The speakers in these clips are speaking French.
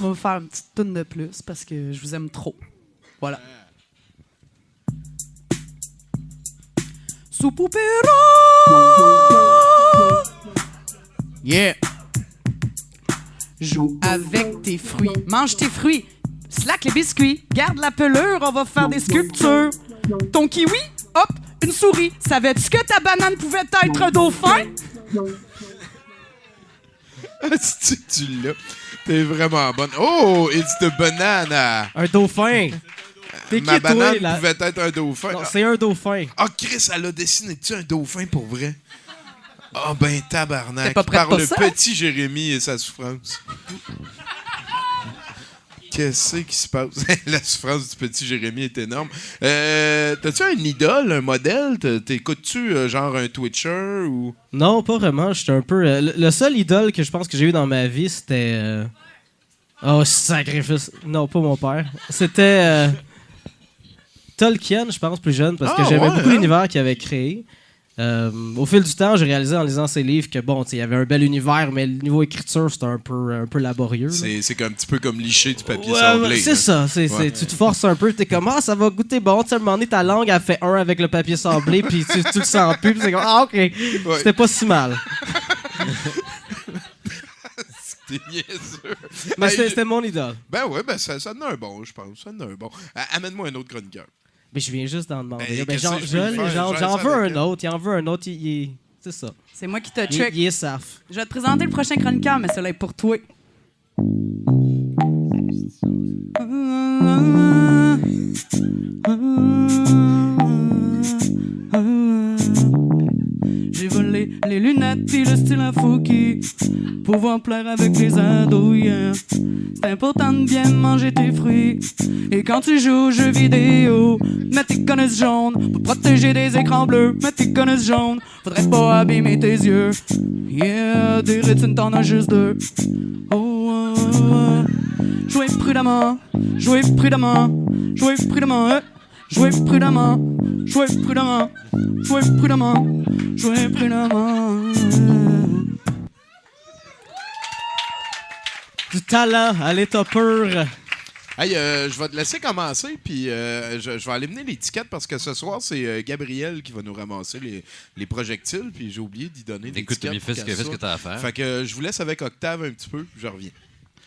On va vous faire une petite toune de plus parce que je vous aime trop. Voilà. Soupopéro! Yeah! Joue avec tes fruits. Mange tes fruits. Slack les biscuits. Garde la pelure, on va faire des sculptures. Ton kiwi, hop, une souris. Savais-tu que ta banane pouvait être un dauphin? Tu l'as. T'es vraiment bonne. Oh, it's the banana. Un dauphin. T'es Ma qui, toi, banane là? pouvait être un dauphin. Non, c'est un dauphin. Ah, Chris, elle a dessiné-tu un dauphin pour vrai? Ah, ben tabarnak. T'es pas prête Par pour le ça? petit Jérémy et sa souffrance. Qu'est-ce qui se passe? La souffrance du petit Jérémy est énorme. T'as-tu un idole, un modèle? T'écoutes-tu genre un Twitcher ou... Non, pas vraiment. J'étais un peu... le seul idole que je pense que j'ai eu dans ma vie, c'était... Oh, sacrifice. Non, pas mon père. C'était... Tolkien, je pense, plus jeune, parce que j'aimais beaucoup l'univers qu'il avait créé. Au fil du temps, j'ai réalisé en lisant ses livres que bon, il y avait un bel univers, mais le niveau écriture, c'était un peu laborieux. C'est un petit peu comme licher du papier Ouais, sablé. c'est ça. Ouais. Tu te forces un peu, t'es comme ça va goûter bon. Tu sais, à un moment donné, ta langue a fait un avec le papier sablé, puis tu le sens plus, puis c'est comme ok, c'était pas si mal. T'es niaiseux. Mais Hey, c'était mon idole. Ben ouais, ben ça en a un bon, je pense. Ça en a un bon. Amène-moi un autre chroniqueur. Mais je viens juste d'en demander. Ben, Ben, qu'est-ce que je peux faire? j'en Je veux avec un autre. Il en veut un autre. C'est ça. C'est moi qui te Il, check. il est saf. Je vais te présenter le prochain chroniqueur, mais celui-là est pour toi. J'ai volé les lunettes et le style à Fouki. Pouvoir plaire avec les ados, yeah. C'est important de bien manger tes fruits. Et quand tu joues aux jeux vidéo, mets tes connaisses jaunes pour protéger des écrans bleus. Mets tes connaisses jaunes, faudrait pas abîmer tes yeux. Yeah, des rétines t'en as juste deux. Oh, jouez prudemment, jouez prudemment, jouez prudemment, jouez prudemment, jouez prudemment, jouez prudemment, jouez prudemment. Du talent à l'état pur. Hey, je vais te laisser commencer, puis je vais aller mener l'étiquette parce que ce soir, c'est Gabriel qui va nous ramasser les projectiles, puis j'ai oublié d'y donner Écoute, l'étiquette. Tommy, fais ce que t'as à faire. Fait que je vous laisse avec Octave un petit peu, puis je reviens.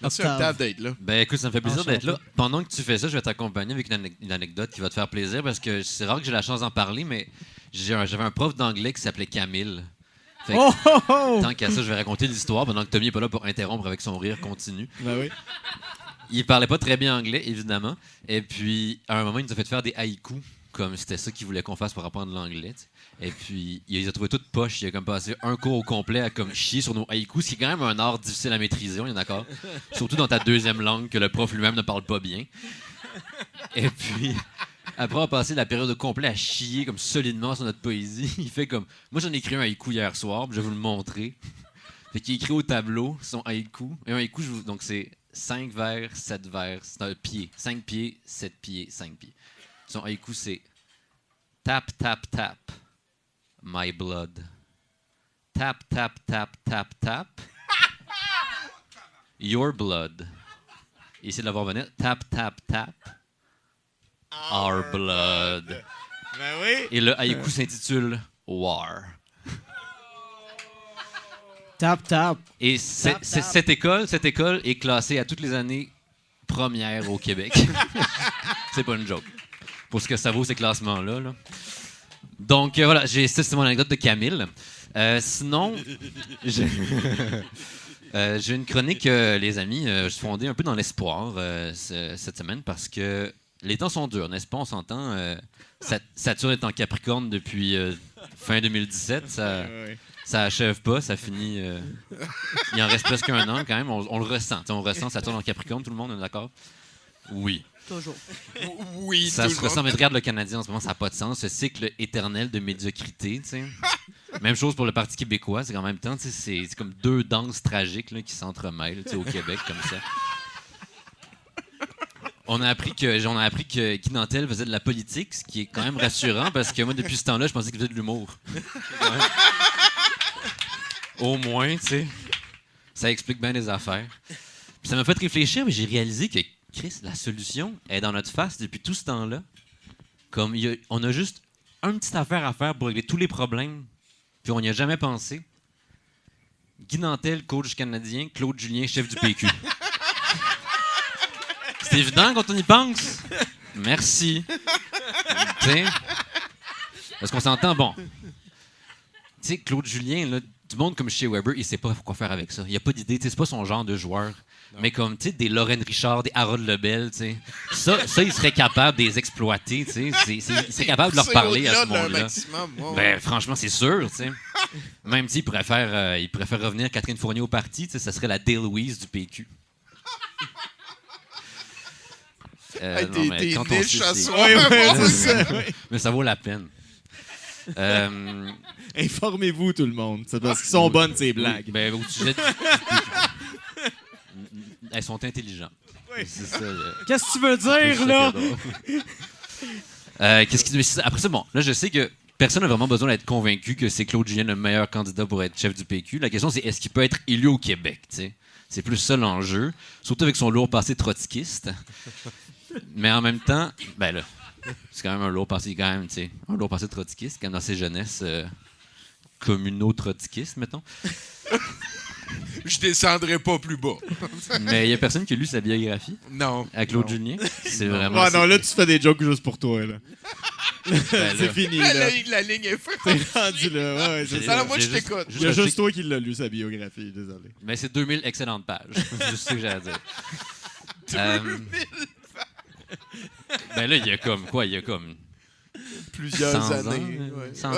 Merci Octave. Octave d'être là. Ben écoute, ça me fait plaisir Enchanté. d'être là. Pendant que tu fais ça, je vais t'accompagner avec une anecdote qui va te faire plaisir parce que c'est rare que j'ai la chance d'en parler, mais j'avais un prof d'anglais qui s'appelait Camille. Fait que, Oh, oh, oh! tant qu'à ça, je vais raconter l'histoire pendant que Tommy n'est pas là pour interrompre avec son rire continu. Ben oui. Il parlait pas très bien anglais, évidemment. Et puis, à un moment, il nous a fait faire des haïkus, comme c'était ça qu'il voulait qu'on fasse pour apprendre l'anglais. T'sais. Et puis, il les a trouvés toutes poches. Il a comme passé un cours au complet à comme chier sur nos haïkus, ce qui est quand même un art difficile à maîtriser, on est d'accord? Surtout dans ta deuxième langue, que le prof lui-même ne parle pas bien. Et puis, après avoir passé la période au complet à chier comme solidement sur notre poésie, il fait comme... Moi, j'en ai écrit un haïku hier soir, puis je vais vous le montrer. Fait qu'il écrit au tableau son haïku. Et un haïku, donc c'est 5 vers, 7 vers, c'est un pied. 5 pieds, 7 pieds, 5 pieds. Son haïku, c'est tap, tap, tap, my blood. Tap, tap, tap, tap, tap, your blood. Et essayez de l'avoir venir. Tap, tap, tap, our blood. Ben oui. Et le haïku s'intitule War. Tap, tap. Et Tap, tap. cette école est classée à toutes les années première au Québec. C'est pas une joke. Pour ce que ça vaut, ces classements-là. Là. Donc, voilà, c'est mon anecdote de Camille. Sinon, j'ai une chronique, les amis. Je suis fondé un peu dans l'espoir cette semaine parce que les temps sont durs, n'est-ce pas? On s'entend. Saturne est en Capricorne depuis fin 2017. Ça achève pas, ça finit. Il en reste presque un an quand même. On le ressent. On ressent Saturne en Capricorne, tout le monde, on est d'accord? Oui. Toujours. Oui, Ça se toujours. ressent, mais regarde le Canadien en ce moment, ça n'a pas de sens. Ce cycle éternel de médiocrité, tu sais. Même chose pour le Parti québécois, c'est qu'en même temps, tu sais, c'est comme deux danses tragiques là, qui s'entremêlent, tu sais, au Québec, comme ça. On a appris que Guy Nantel faisait de la politique, ce qui est quand même rassurant, parce que moi, depuis ce temps-là, je pensais qu'il faisait de l'humour. Au moins, tu sais. Ça explique bien les affaires. Puis ça m'a fait réfléchir, mais j'ai réalisé que, Chris, la solution est dans notre face depuis tout ce temps-là. Comme on a juste une petite affaire à faire pour régler tous les problèmes, puis on n'y a jamais pensé. Guy Nantel, coach canadien, Claude Julien, chef du PQ. C'est évident quand on y pense. Merci. T'sais, parce qu'on s'entend, bon. Tu sais, Claude Julien, là, du monde comme chez Weber, il sait pas quoi faire avec ça. Il a pas d'idée, c'est pas son genre de joueur. Non. Mais comme, tu sais, des Lorraine Richard, des Harold Lebel, tu sais, ça, il serait capable de les exploiter, tu sais. Il serait capable de leur parler à ce monde-là. Ben, franchement, c'est sûr, tu sais. Même s'il pourrait faire revenir Catherine Fournier au parti, tu sais, ça serait la Dale Louise du PQ. Non, mais quand on sait, mais ça vaut la peine. Informez-vous, tout le monde. C'est parce qu'ils sont bonnes, ces blagues. Oui, ben, au sujet elles sont intelligentes. Oui. C'est ça. Qu'est-ce que tu veux dire, là? Après ça, bon, là, je sais que personne n'a vraiment besoin d'être convaincu que c'est Claude Julien le meilleur candidat pour être chef du PQ. La question, c'est est-ce qu'il peut être élu au Québec, tu sais? C'est plus ça l'enjeu. Surtout avec son lourd passé trotskiste. Mais en même temps, ben là, c'est quand même un lourd passé, quand même, tu sais. Un lourd passé trotskiste, quand même dans ses jeunesses communo-trotskistes, mettons. Je descendrai pas plus bas. Mais il y a personne qui a lu sa biographie? Non. À Claude Julien? C'est vraiment... Ouais, non, là, tu fais des jokes juste pour toi, là. C'est fini, là. La ligne est faite. T'es rendu là. Ouais, c'est ça. Alors, moi, je t'écoute. Il y a juste toi qui l'as lu, sa biographie, désolé. Mais c'est 2000 excellentes pages. C'est juste ça que j'ai à dire. 2000 Ben là, il y a comme quoi? Il y a comme... Plusieurs années. 100 ans?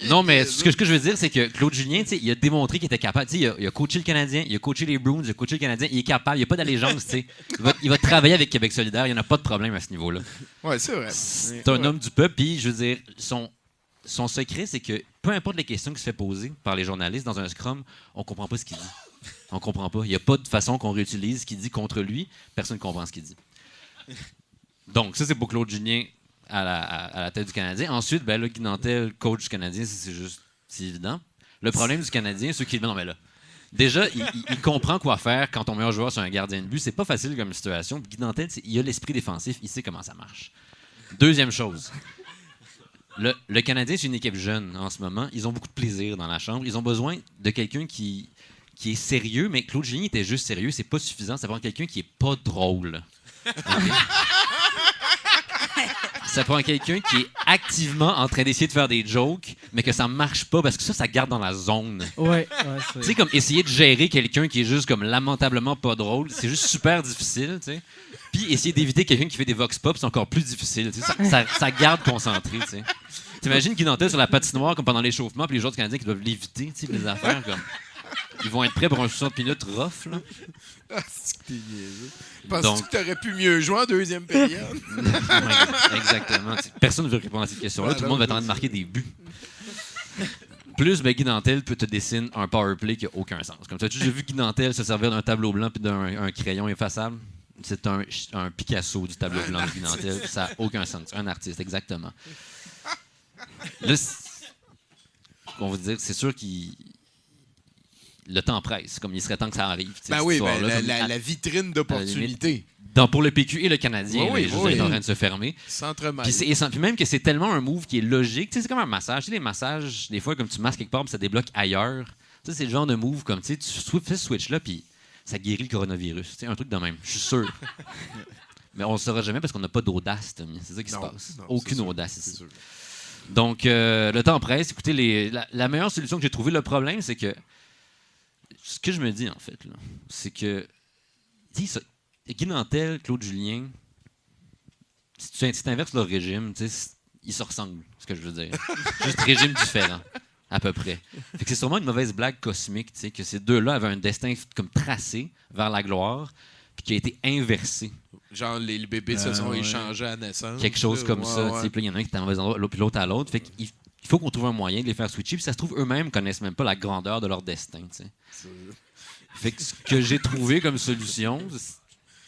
Non, mais ce que je veux dire, c'est que Claude Julien, il a démontré qu'il était capable. Il a coaché le Canadien, il a coaché les Bruins, il a coaché le Canadien. Il est capable, il n'y a pas d'allégeance. Il va travailler avec Québec solidaire, il n'y en a pas de problème à ce niveau-là. Oui, c'est vrai. C'est un homme du peuple, puis je veux dire, son secret, c'est que peu importe les questions qui se fait poser par les journalistes dans un scrum, on comprend pas ce qu'il dit. On comprend pas. Il n'y a pas de façon qu'on réutilise ce qu'il dit contre lui. Personne ne comprend ce qu'il dit. Donc, ça, c'est pour Claude Julien à la tête du Canadien. Ensuite, ben là, Guy Nantel, coach du Canadien, c'est évident. Le problème du Canadien, ceux qui... Non, mais là, déjà, il comprend quoi faire quand ton meilleur joueur, c'est un gardien de but. C'est pas facile comme situation. Guy Nantel, il a l'esprit défensif. Il sait comment ça marche. Deuxième chose. Le Canadien, c'est une équipe jeune en ce moment. Ils ont beaucoup de plaisir dans la chambre. Ils ont besoin de quelqu'un qui est sérieux, mais Claude Julien était juste sérieux. C'est pas suffisant. Ça prend quelqu'un qui est pas drôle. Okay? Ça prend quelqu'un qui est activement en train d'essayer de faire des jokes, mais que ça marche pas parce que ça garde dans la zone. Ouais, tu sais, comme essayer de gérer quelqu'un qui est juste comme lamentablement pas drôle, c'est juste super difficile, tu sais. Puis essayer d'éviter quelqu'un qui fait des vox pop, c'est encore plus difficile. Tu sais. Ça garde concentré, tu sais. T'imagines Guy Nantel sur la patinoire comme pendant l'échauffement, puis les joueurs du Canadien qui doivent l'éviter, tu sais, les affaires comme. Ils vont être prêts pour un 60 minutes rough, là. Ah, c'est que t'es niaiseux. Penses-tu que t'aurais pu mieux jouer en deuxième période? Exactement. Personne ne veut répondre à cette question-là. Tout le monde va tenter de marquer des buts. Plus, ben, Guy Nantel peut te dessiner un power play qui n'a aucun sens. Comme tu as déjà vu Guy Nantel se servir d'un tableau blanc et d'un crayon effaçable? C'est un Picasso du tableau blanc de Guy Nantel. Ça n'a aucun sens. Un artiste, exactement. Là, on va dire, c'est sûr qu'il... Le temps presse, comme il serait temps que ça arrive. Ben oui, ben la vitrine d'opportunité. Pour le PQ et le Canadien, il est en train de se fermer. Puis même que c'est tellement un move qui est logique. C'est comme un massage. Tu sais, les massages, des fois, comme tu masses quelque part, puis ça débloque ailleurs. Ça, c'est le genre de move comme tu fais ce switch-là, puis ça guérit le coronavirus. Un truc de même, je suis sûr. Mais on ne le saura jamais parce qu'on n'a pas d'audace, Tommy. C'est ça qui se passe. Aucune audace ici. Donc, le temps presse. Écoutez, la meilleure solution que j'ai trouvée, le problème, c'est que ce que je me dis, en fait, là, c'est que Guy Nantel, Claude Julien, si tu inverses leur régime, ils se ressemblent, ce que je veux dire. Juste régime différent, à peu près. Fait que c'est sûrement une mauvaise blague cosmique, que ces deux-là avaient un destin comme tracé vers la gloire, puis qui a été inversé. Genre, les bébés se sont échangés à naissance. Quelque chose comme ça. Puis il y en a un qui est à un mauvais endroit, puis l'autre à l'autre. Fait qu'il faut qu'on trouve un moyen de les faire switcher. Puis ça se trouve, eux-mêmes connaissent même pas la grandeur de leur destin. Fait que ce que j'ai trouvé comme solution,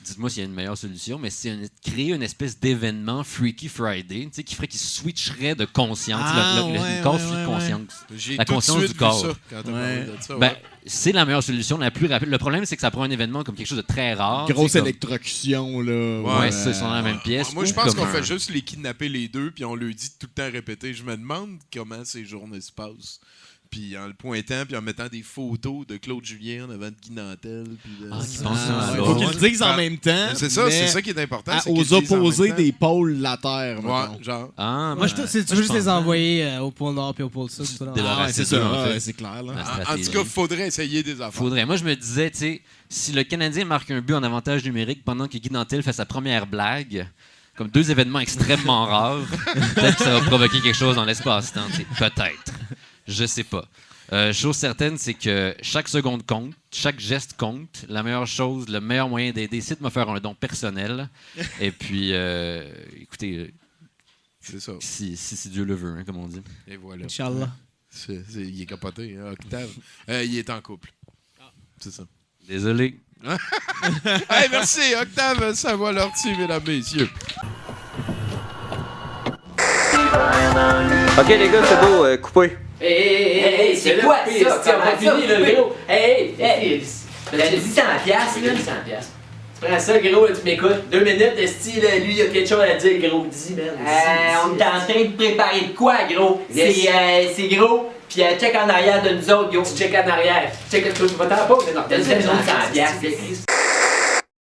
dites-moi s'il y a une meilleure solution, mais c'est créer une espèce d'événement Freaky Friday, tu sais, qui ferait qu'il switcherait de conscience, le corps suit conscience. J'ai La tout de conscience suite du vu corps. ça quand t'as parlé de ça. Ben, c'est la meilleure solution, la plus rapide. Le problème, c'est que ça prend un événement comme quelque chose de très rare. Grosse comme... électrocution, là. Ouais, c'est ça, ils sont dans la même pièce. Moi, je ou pense comme qu'on un- fait juste les kidnapper les deux, puis on leur dit tout le temps répéter. Je me demande comment ces journées se passent. Puis en le pointant, puis en mettant des photos de Claude Julien en avant de Guy Nantel. Puis de... qui pense à Faut l'autre. qu'ils le disent en même temps. C'est ça, mais c'est ça qui est important. c'est qu'ils aux le disent en même opposés temps. des pôles de la Terre, mettons. Ouais, genre. Ah, Moi, tu veux juste les pense- envoyer au pôle Nord puis au pôle Sud. c'est pas Dès grave. leur Ah, c'est assez dur, ça, en fait. ouais, c'est clair. Là. La En tout stratégie. cas, faudrait essayer des affaires. Faudrait. Moi, je me disais, tu sais, si le Canadien marque un but en avantage numérique pendant que Guy Nantel fait sa première blague, comme deux événements extrêmement rares, peut-être que ça va provoquer quelque chose dans l'espace-temps. Tu sais. Peut-être. Je sais pas. Chose certaine, c'est que chaque seconde compte, chaque geste compte. La meilleure chose, le meilleur moyen d'aider, c'est de me faire un don personnel. Et puis, écoutez, C'est ça. si Dieu le veut, hein, comme on dit. Et voilà. Inch'Allah. Il est capoté, hein, Octave. Il est en couple. C'est ça. Désolé. Hey, merci, Octave. Ça va l'ortie, mesdames, messieurs. Ok les gars, c'est beau, coupez. Hey, c'est quoi ça? C'est pas fini, là, gros. Hey, j'avais dit 100 piastres, là. 100 piastres. Tu prends ça, gros, là, tu m'écoutes. 2 minutes, esti, là, lui, il a quelque chose à dire, gros. Dis, man. On est en train de préparer de quoi, gros? C'est gros. Puis check en arrière de nous autres, gros. Tu check en arrière. Check, tu vas t'en pas, mais non. T'as dit 100 piastres,